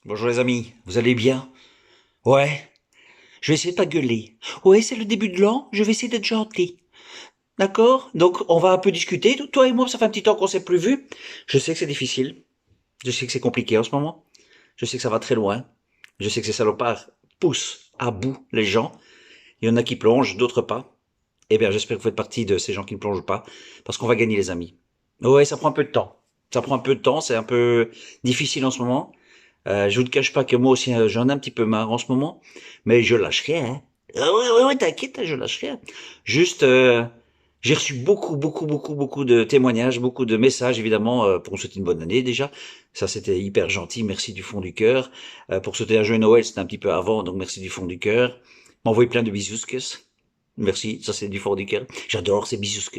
Bonjour les amis, vous allez bien? Ouais, je vais essayer de pas gueuler. Ouais, c'est le début de l'an, je vais essayer d'être gentil. D'accord? Donc on va un peu discuter. Toi et moi, ça fait un petit temps qu'on s'est plus vu. Je sais que c'est difficile. Je sais que c'est compliqué en ce moment. Je sais que ça va très loin. Je sais que ces salopards poussent à bout les gens. Il y en a qui plongent, d'autres pas. Eh bien, j'espère que vous faites partie de ces gens qui ne plongent pas, parce qu'on va gagner les amis. Ouais, ça prend un peu de temps. Ça prend un peu de temps, c'est un peu difficile en ce moment. Je vous ne cache pas que moi aussi, j'en ai un petit peu marre en ce moment, mais je lâche rien. Hein. Ah ouais, ouais, ouais, t'inquiète, hein, je lâche rien. Juste, j'ai reçu beaucoup de témoignages, beaucoup de messages, évidemment, pour me souhaiter une bonne année déjà. Ça, c'était hyper gentil, merci du fond du cœur. Pour souhaiter un joyeux Noël, c'était un petit peu avant, donc merci du fond du cœur. M'envoyer plein de bisous. Merci, ça c'est du fond du cœur. J'adore ces bisous.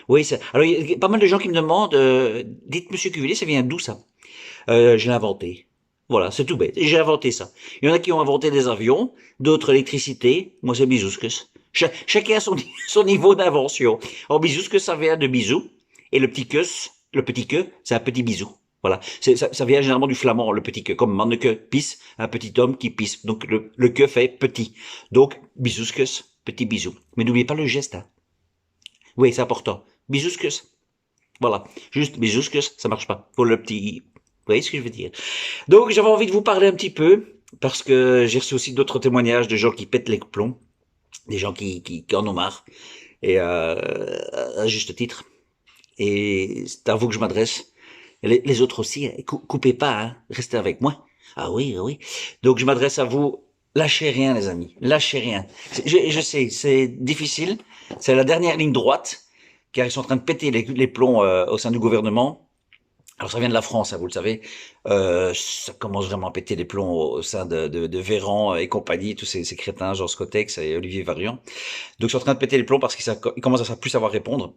Oui, alors il y a pas mal de gens qui me demandent, dites Monsieur Cuvelier, ça vient d'où ça? Je l'ai inventé. Voilà, c'est tout bête. J'ai inventé ça. Il y en a qui ont inventé des avions, d'autres l'électricité. Moi, c'est bisouskes. Chacun a son, son niveau d'invention. En bisouskes, ça vient de bisous. Et le petit que, c'est un petit bisou. Voilà. Ça vient généralement du flamand, le petit que. Comme manneke pisse, un petit homme qui pisse. Donc, le que fait petit. Donc, bisouskes, petit bisou. Mais n'oubliez pas le geste, hein. Oui, c'est important. Bisouskes. Voilà. Juste bisouskes, ça marche pas. Faut le petit, vous voyez ce que je veux dire? Donc j'avais envie de vous parler un petit peu, parce que j'ai reçu aussi d'autres témoignages de gens qui pètent les plombs, des gens qui en ont marre, et à juste titre. Et c'est à vous que je m'adresse. Et les autres aussi, hein. Coupez pas, hein, restez avec moi. Ah oui, ah oui. Donc je m'adresse à vous. Lâchez rien, les amis. Lâchez rien. Je sais, c'est difficile. C'est la dernière ligne droite, car ils sont en train de péter les plombs au sein du gouvernement. Alors ça vient de la France, hein, vous le savez. Ça commence vraiment à péter les plombs au sein de Véran et compagnie, tous ces crétins, Jean Scottex et Olivier Varian. Donc ils sont en train de péter les plombs parce qu'ils commencent à plus savoir répondre.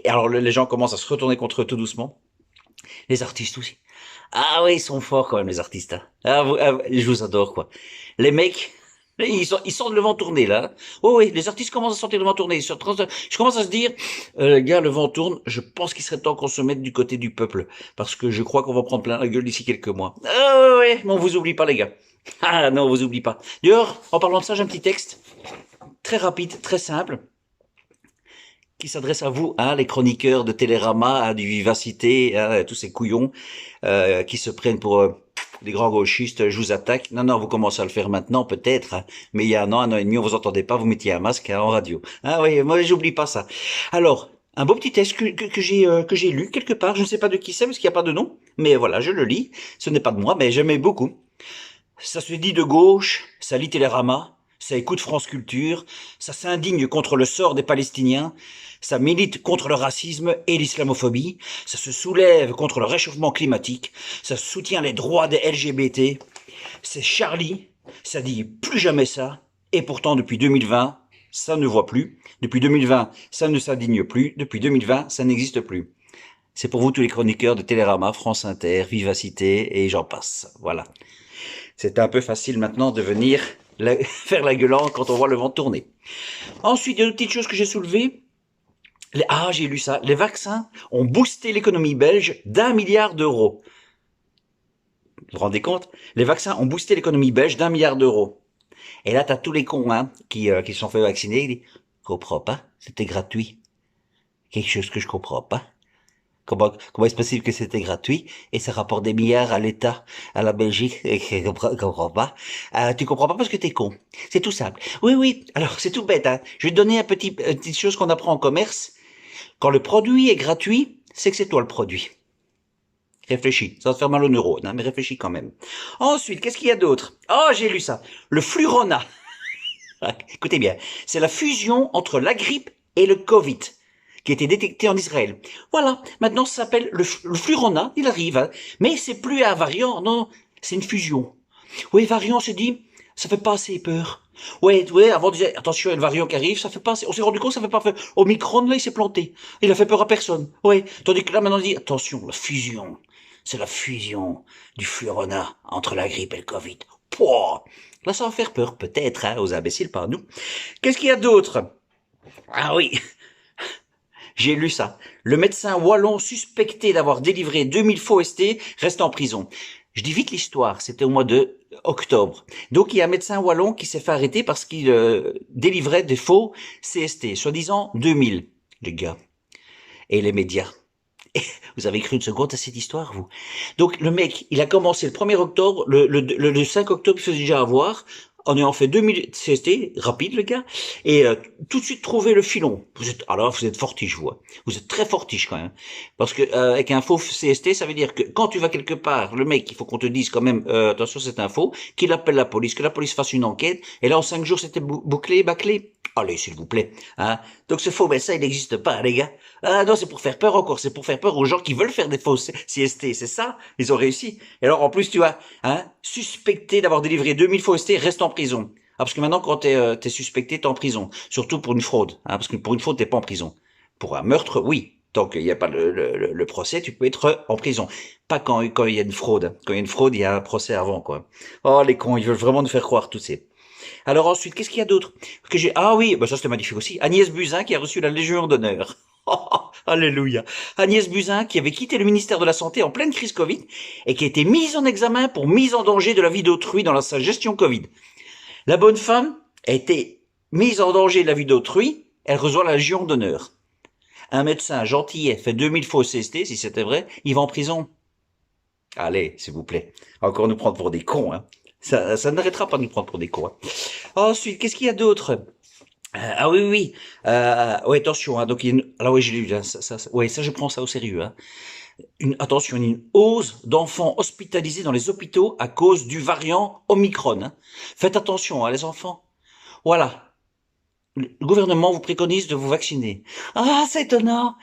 Alors les gens commencent à se retourner contre eux tout doucement. Les artistes aussi. Ah oui, ils sont forts quand même les artistes. Hein. Je vous adore quoi. Les mecs, ils sentent le vent tourner là. Oh oui, les artistes commencent à sentir le vent tourner. Je commence à se dire, gars, le vent tourne. Je pense qu'il serait temps qu'on se mette du côté du peuple, parce que je crois qu'on va prendre plein la gueule d'ici quelques mois. Ah ouais, ouais, mais on vous oublie pas les gars. Ah non, on vous oublie pas. D'ailleurs, en parlant de ça, j'ai un petit texte très rapide, très simple, qui s'adresse à vous, hein, les chroniqueurs de Télérama, hein, du Vivacité, hein, tous ces couillons qui se prennent pour des grands gauchistes. Je vous attaque. Non, non, vous commencez à le faire maintenant, peut-être, hein, mais il y a un an et demi, on vous entendait pas, vous mettiez un masque hein, en radio. Ah oui, moi j'oublie pas ça. Alors, un beau petit texte que j'ai lu quelque part. Je ne sais pas de qui c'est parce qu'il n'y a pas de nom, mais voilà, je le lis. Ce n'est pas de moi, mais j'aimais beaucoup. Ça se dit de gauche, ça lit Télérama, ça écoute France Culture, ça s'indigne contre le sort des Palestiniens, ça milite contre le racisme et l'islamophobie, ça se soulève contre le réchauffement climatique, ça soutient les droits des LGBT. C'est Charlie, ça dit plus jamais ça, et pourtant depuis 2020, ça ne voit plus. Depuis 2020, ça ne s'indigne plus. Depuis 2020, ça n'existe plus. C'est pour vous tous les chroniqueurs de Télérama, France Inter, Vivacité et j'en passe. Voilà. C'est un peu facile maintenant de venir faire la gueulante quand on voit le vent tourner. Ensuite, il y a deux petites choses que j'ai soulevées. Ah, j'ai lu ça. Les vaccins ont boosté l'économie belge d'1 milliard d'euros. Vous vous rendez compte? Les vaccins ont boosté l'économie belge d'1 milliard d'euros. Et là, t'as tous les cons hein, qui se sont fait vacciner. Ils disent, je comprends pas, c'était gratuit. Quelque chose que je comprends pas. Comment est-ce possible que c'était gratuit et ça rapporte des milliards à l'État, à la Belgique et que je comprends pas. Tu comprends pas parce que t'es con. C'est tout simple. Oui, oui. Alors c'est tout bête. Hein. Je vais te donner une petite chose qu'on apprend en commerce. Quand le produit est gratuit, c'est que c'est toi le produit. Réfléchis. Ça va te faire mal aux neurones, hein, mais réfléchis quand même. Ensuite, qu'est-ce qu'il y a d'autre? Oh, j'ai lu ça. Le Flurona. Écoutez bien. C'est la fusion entre la grippe et le Covid qui a été détecté en Israël. Voilà, maintenant ça s'appelle le Flurona, il arrive, hein. Mais c'est plus un variant, non, c'est une fusion. Oui, variant, se dit, ça fait pas assez peur. Ouais, ouais, avant on disait, attention, il y a le variant qui arrive, ça fait pas assez, on s'est rendu compte, ça fait pas peur. Omicron, là, il s'est planté. Il a fait peur à personne. Ouais, tandis que là, maintenant, on dit, attention, la fusion. C'est la fusion du Flurona entre la grippe et le Covid. Pouah. Là, ça va faire peur, peut-être, hein, aux imbéciles par nous. Qu'est-ce qu'il y a d'autre? Ah oui, j'ai lu ça. Le médecin wallon suspecté d'avoir délivré 2000 faux ST reste en prison. Je dis vite l'histoire, c'était au mois de octobre. Donc il y a un médecin wallon qui s'est fait arrêter parce qu'il délivrait des faux CST, soi-disant 2000, les gars. Et les médias. Et vous avez cru une seconde à cette histoire, vous? Donc le mec, il a commencé le 1er octobre, le 5 octobre, il faisait déjà avoir, en ayant fait 2000 CST, rapide le gars, et tout de suite trouver le filon. Vous êtes fortiche, vous. Vous êtes très fortiche quand même. Parce que avec un faux CST, ça veut dire que quand tu vas quelque part, le mec, il faut qu'on te dise quand même, attention c'est un faux, qu'il appelle la police, que la police fasse une enquête, et là en 5 jours c'était bouclé, bâclé. Allez, s'il vous plaît. Hein. Donc ce faux médecin, il n'existe pas, les gars. Ah non, c'est pour faire peur encore, c'est pour faire peur aux gens qui veulent faire des faux CST, c'est ça. Ils ont réussi. Et alors en plus, tu vois, suspecté d'avoir délivré 2000 faux ST, reste en prison. Ah, parce que maintenant, quand t'es suspecté, t'es en prison. Surtout pour une fraude. Parce que pour une fraude, t'es pas en prison. Pour un meurtre, oui. Tant qu'il n'y a pas le procès, tu peux être en prison. Pas quand il y a une fraude. Quand il y a une fraude, il y a un procès avant, quoi. Oh, les cons, ils veulent vraiment nous faire croire tout ces... Alors ensuite, qu'est-ce qu'il y a d'autre que j'ai? Ah oui, bah ça c'était magnifique aussi. Agnès Buzyn qui a reçu la Légion d'honneur. Alléluia. Agnès Buzyn qui avait quitté le ministère de la Santé en pleine crise Covid et qui a été mise en examen pour mise en danger de la vie d'autrui dans sa gestion Covid. La bonne femme a été mise en danger de la vie d'autrui, elle reçoit la Légion d'honneur. Un médecin gentillet fait 2000 faux CST, si c'était vrai, il va en prison. Allez, s'il vous plaît. Encore nous prendre pour des cons, hein. Ça n'arrêtera pas de nous prendre pour des cons. Hein. Ensuite, qu'est-ce qu'il y a d'autre? Ah oui, oui. Oui, attention. Hein, donc, alors oui, j'ai lu. Hein, ça, je prends ça au sérieux. Hein. Attention, une hausse d'enfants hospitalisés dans les hôpitaux à cause du variant Omicron. Hein. Faites attention, hein, les enfants. Voilà. Le gouvernement vous préconise de vous vacciner. Ah, c'est étonnant.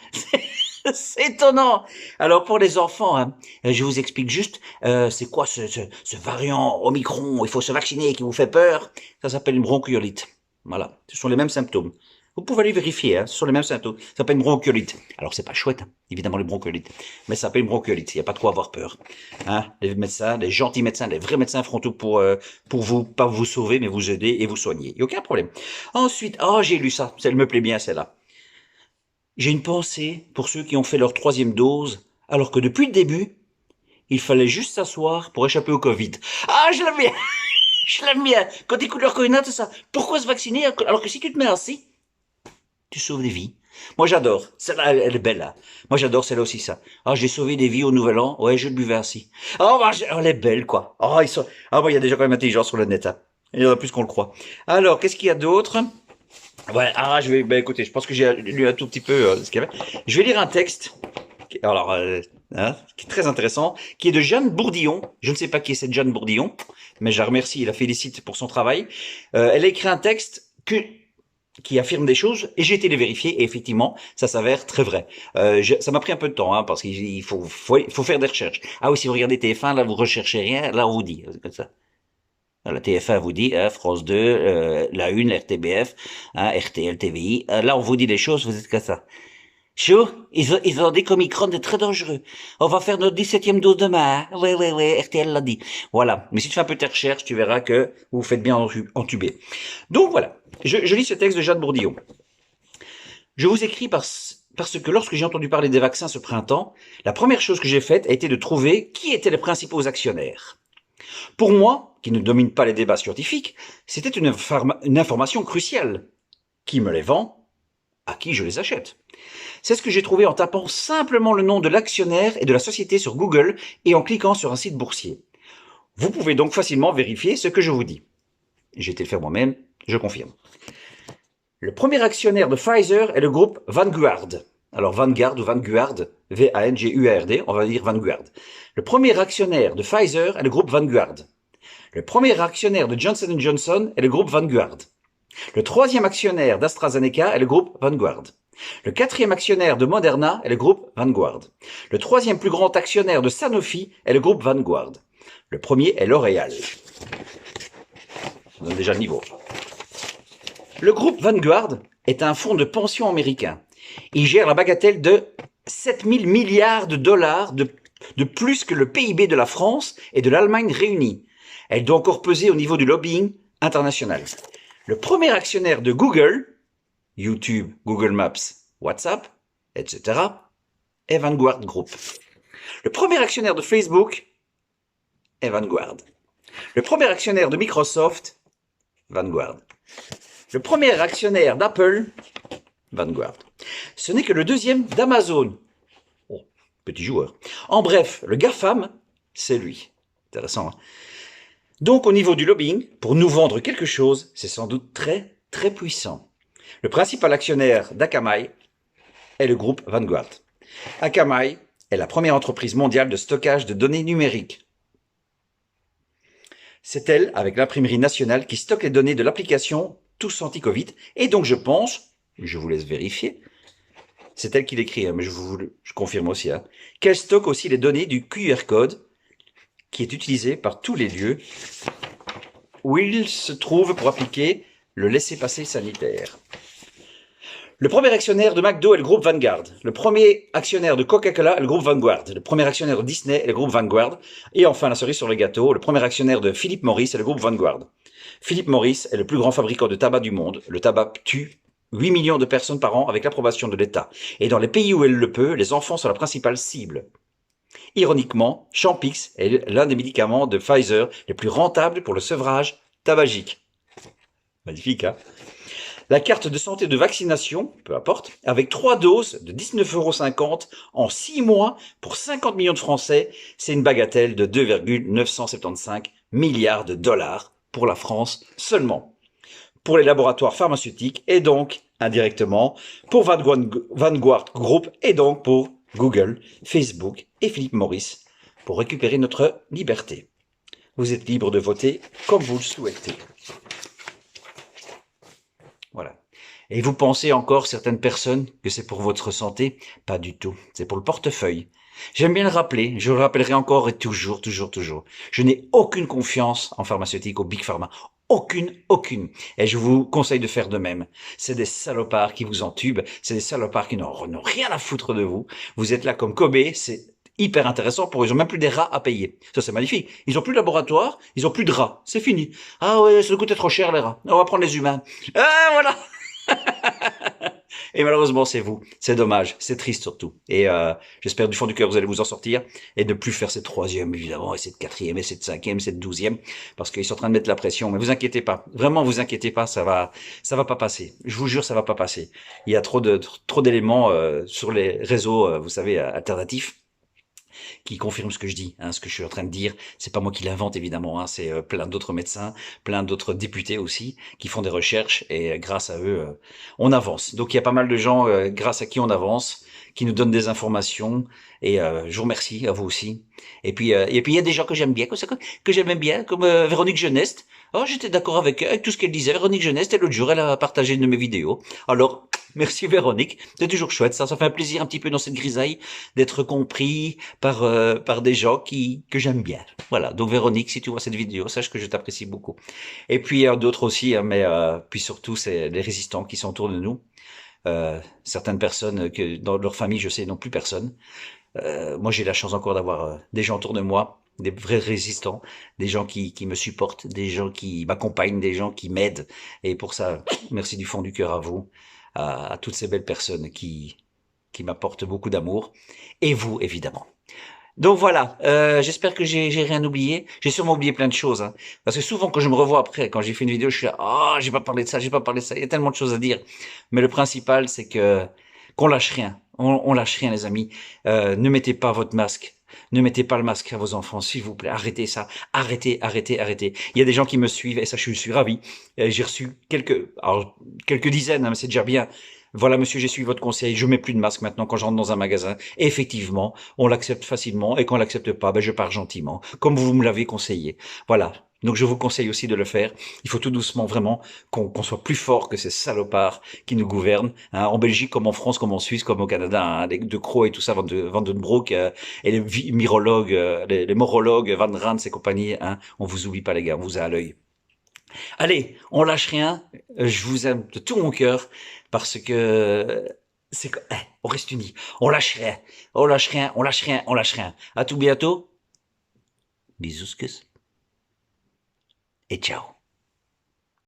C'est étonnant. Alors pour les enfants, hein, je vous explique juste, c'est quoi ce variant Omicron, il faut se vacciner, qui vous fait peur. Ça s'appelle une bronchiolite. Voilà, ce sont les mêmes symptômes. Vous pouvez aller vérifier, hein, ce sont les mêmes symptômes. Ça s'appelle une bronchiolite. Alors c'est pas chouette, hein, évidemment les bronchiolites, mais ça s'appelle une bronchiolite. Il n'y a pas de quoi avoir peur. Hein, les médecins, les gentils médecins, les vrais médecins feront tout pour vous, pas vous sauver, mais vous aider et vous soigner. Il n'y a aucun problème. Ensuite, j'ai lu ça, ça me plaît bien celle-là. J'ai une pensée pour ceux qui ont fait leur 3e dose, alors que depuis le début, il fallait juste s'asseoir pour échapper au Covid. Ah, je l'aime bien. Je l'aime bien. Quand t'écoutes leur coïnat, tout ça. Pourquoi se vacciner alors que si tu te mets assis, tu sauves des vies. Moi, j'adore. Celle-là, elle est belle, là. Moi, j'adore celle-là aussi, ça. Ah, j'ai sauvé des vies au Nouvel An. Ouais, je le buvais assis. Elle est belle, quoi. Il y a déjà quand même intelligent sur le net, hein. Il y en a plus qu'on le croit. Alors, qu'est-ce qu'il y a d'autre? Ouais, écoutez, je pense que j'ai lu un tout petit peu ce qu'il y avait. Je vais lire un texte, alors, qui est très intéressant, qui est de Jeanne Bourdillon. Je ne sais pas qui est cette Jeanne Bourdillon, mais je la remercie et la félicite pour son travail. Elle a écrit un texte qui affirme des choses, et j'ai été les vérifier, et effectivement, ça s'avère très vrai. Ça m'a pris un peu de temps, hein, parce qu'il faut faire des recherches. Ah oui, si vous regardez TF1, là, vous recherchez rien, là, on vous dit, comme ça. La TF1 vous dit, France 2, la 1, RTBF, RTL, TVI. Là, on vous dit des choses, vous êtes comme ça. Chaud, ils ont dit qu'Omicron est très dangereux. On va faire notre 17e dose demain. Hein. Ouais, RTL l'a dit. Voilà. Mais si tu fais un peu tes recherches, tu verras que vous faites bien entuber. Donc voilà. Je lis ce texte de Jeanne Bourdillon. Je vous écris parce que lorsque j'ai entendu parler des vaccins ce printemps, la première chose que j'ai faite a été de trouver qui étaient les principaux actionnaires. Pour moi, qui ne domine pas les débats scientifiques, c'était une information cruciale. Qui me les vend? À qui je les achète? C'est ce que j'ai trouvé en tapant simplement le nom de l'actionnaire et de la société sur Google et en cliquant sur un site boursier. Vous pouvez donc facilement vérifier ce que je vous dis. J'ai été le faire moi-même, je confirme. Le premier actionnaire de Pfizer est le groupe Vanguard. Alors Vanguard ou Vanguard, V-A-N-G-U-A-R-D, on va dire Vanguard. Le premier actionnaire de Pfizer est le groupe Vanguard. Le premier actionnaire de Johnson & Johnson est le groupe Vanguard. Le troisième actionnaire d'AstraZeneca est le groupe Vanguard. Le quatrième actionnaire de Moderna est le groupe Vanguard. Le troisième plus grand actionnaire de Sanofi est le groupe Vanguard. Le premier est L'Oréal. Ça donne déjà le niveau. Le groupe Vanguard est un fonds de pension américain. Il gère la bagatelle de 7000 milliards de dollars de plus que le PIB de la France et de l'Allemagne réunis. Elle doit encore peser au niveau du lobbying international. Le premier actionnaire de Google, YouTube, Google Maps, WhatsApp, etc., est Vanguard Group. Le premier actionnaire de Facebook et Vanguard. Le premier actionnaire de Microsoft, Vanguard. Le premier actionnaire d'Apple, Vanguard. Ce n'est que le deuxième d'Amazon. Oh, petit joueur. En bref, le GAFAM, c'est lui. Intéressant, hein? Donc, au niveau du lobbying, pour nous vendre quelque chose, c'est sans doute très, très puissant. Le principal actionnaire d'Akamai est le groupe Vanguard. Akamai est la première entreprise mondiale de stockage de données numériques. C'est elle, avec l'imprimerie nationale, qui stocke les données de l'application Tous Anti-Covid. Et donc, je pense, je vous laisse vérifier, c'est elle qui l'écrit, hein, mais je confirme aussi, hein, qu'elle stocke aussi les données du QR code qui est utilisé par tous les lieux où il se trouve pour appliquer le laissez-passer sanitaire. Le premier actionnaire de McDo est le groupe Vanguard. Le premier actionnaire de Coca-Cola est le groupe Vanguard. Le premier actionnaire de Disney est le groupe Vanguard. Et enfin, la cerise sur le gâteau, le premier actionnaire de Philip Morris est le groupe Vanguard. Philip Morris est le plus grand fabricant de tabac du monde. Le tabac tue 8 millions de personnes par an avec l'approbation de l'État. Et dans les pays où elle le peut, les enfants sont la principale cible. Ironiquement, Champix est l'un des médicaments de Pfizer les plus rentables pour le sevrage tabagique. Magnifique, hein? La carte de santé de vaccination, peu importe, avec 3 doses de 19,50 € en 6 mois pour 50 millions de Français, c'est une bagatelle de 2,975 milliards de dollars pour la France seulement. Pour les laboratoires pharmaceutiques et donc, indirectement, pour Vanguard Group et donc pour Google, Facebook et Philip Morris pour récupérer notre liberté. Vous êtes libre de voter comme vous le souhaitez. Voilà. Et vous pensez encore, certaines personnes, que c'est pour votre santé? Pas du tout. C'est pour le portefeuille. J'aime bien le rappeler. Je le rappellerai encore et toujours, toujours, toujours. Je n'ai aucune confiance en pharmaceutique, au Big Pharma. Aucune. Et je vous conseille de faire de même. C'est des salopards qui vous entubent. C'est des salopards qui n'ont rien à foutre de vous. Vous êtes là comme Kobe. C'est hyper intéressant pour eux. Ils ont même plus des rats à payer. Ça, c'est magnifique. Ils ont plus de laboratoire. Ils ont plus de rats. C'est fini. Ah ouais, ça nous coûtait trop cher, les rats. On va prendre les humains. Ah, voilà. Et malheureusement, c'est vous. C'est dommage. C'est triste surtout. Et j'espère du fond du cœur vous allez vous en sortir et ne plus faire cette troisième, évidemment, et cette quatrième, et cette cinquième, cette 12e, parce qu'ils sont en train de mettre la pression. Mais vous inquiétez pas. Vraiment, vous inquiétez pas. Ça va pas passer. Je vous jure, ça va pas passer. Il y a trop d'éléments sur les réseaux, vous savez, alternatifs, qui confirme ce que je dis, hein, ce que je suis en train de dire. C'est pas moi qui l'invente évidemment, hein, c'est plein d'autres médecins, plein d'autres députés aussi qui font des recherches et grâce à eux, on avance. Donc il y a pas mal de gens grâce à qui on avance, qui nous donnent des informations et je vous remercie à vous aussi. Et puis il y a des gens que j'aime bien, que j'aime bien, comme Véronique Geneste. Oh, j'étais d'accord avec tout ce qu'elle disait. Véronique Geneste, et l'autre jour, elle a partagé une de mes vidéos. Alors, merci Véronique, c'est toujours chouette, ça fait un plaisir un petit peu dans cette grisaille d'être compris par des gens que j'aime bien. Voilà, donc Véronique, si tu vois cette vidéo, sache que je t'apprécie beaucoup. Et puis d'autres aussi, hein, mais puis surtout, c'est les résistants qui sont autour de nous. Certaines personnes que dans leur famille, je sais, n'ont plus personne. Moi, j'ai la chance encore d'avoir des gens autour de moi, des vrais résistants, des gens qui me supportent, des gens qui m'accompagnent, des gens qui m'aident. Et pour ça, merci du fond du cœur à vous, à toutes ces belles personnes qui m'apportent beaucoup d'amour. Et vous, évidemment. Donc voilà, j'espère que j'ai rien oublié. J'ai sûrement oublié plein de choses, hein. Parce que souvent quand je me revois après, quand j'ai fait une vidéo, je suis là, oh, j'ai pas parlé de ça, j'ai pas parlé de ça. Il y a tellement de choses à dire. Mais le principal, c'est que qu'on lâche rien. On lâche rien, les amis. Ne mettez pas votre masque. Ne mettez pas le masque à vos enfants, s'il vous plaît. Arrêtez ça. Arrêtez. Il y a des gens qui me suivent et ça, je suis ravi. J'ai reçu quelques dizaines, hein, mais c'est déjà bien. Voilà, monsieur, j'ai suivi votre conseil. Je mets plus de masque maintenant quand j'entre dans un magasin. Et effectivement, on l'accepte facilement et quand on l'accepte pas, ben, je pars gentiment, comme vous me l'avez conseillé. Voilà. Donc je vous conseille aussi de le faire. Il faut tout doucement vraiment qu'on soit plus fort que ces salopards qui nous gouvernent, hein, en Belgique comme en France, comme en Suisse, comme au Canada, hein, les De Croo et tout ça, Vandenbroek et les virologues, les morologues, Van Rans et compagnie, hein, on vous oublie pas les gars, on vous a à l'œil. Allez, on lâche rien. Je vous aime de tout mon cœur parce que on reste unis. On lâche rien. On lâche rien. On lâche rien. On lâche rien. À tout bientôt. Bisous et ciao.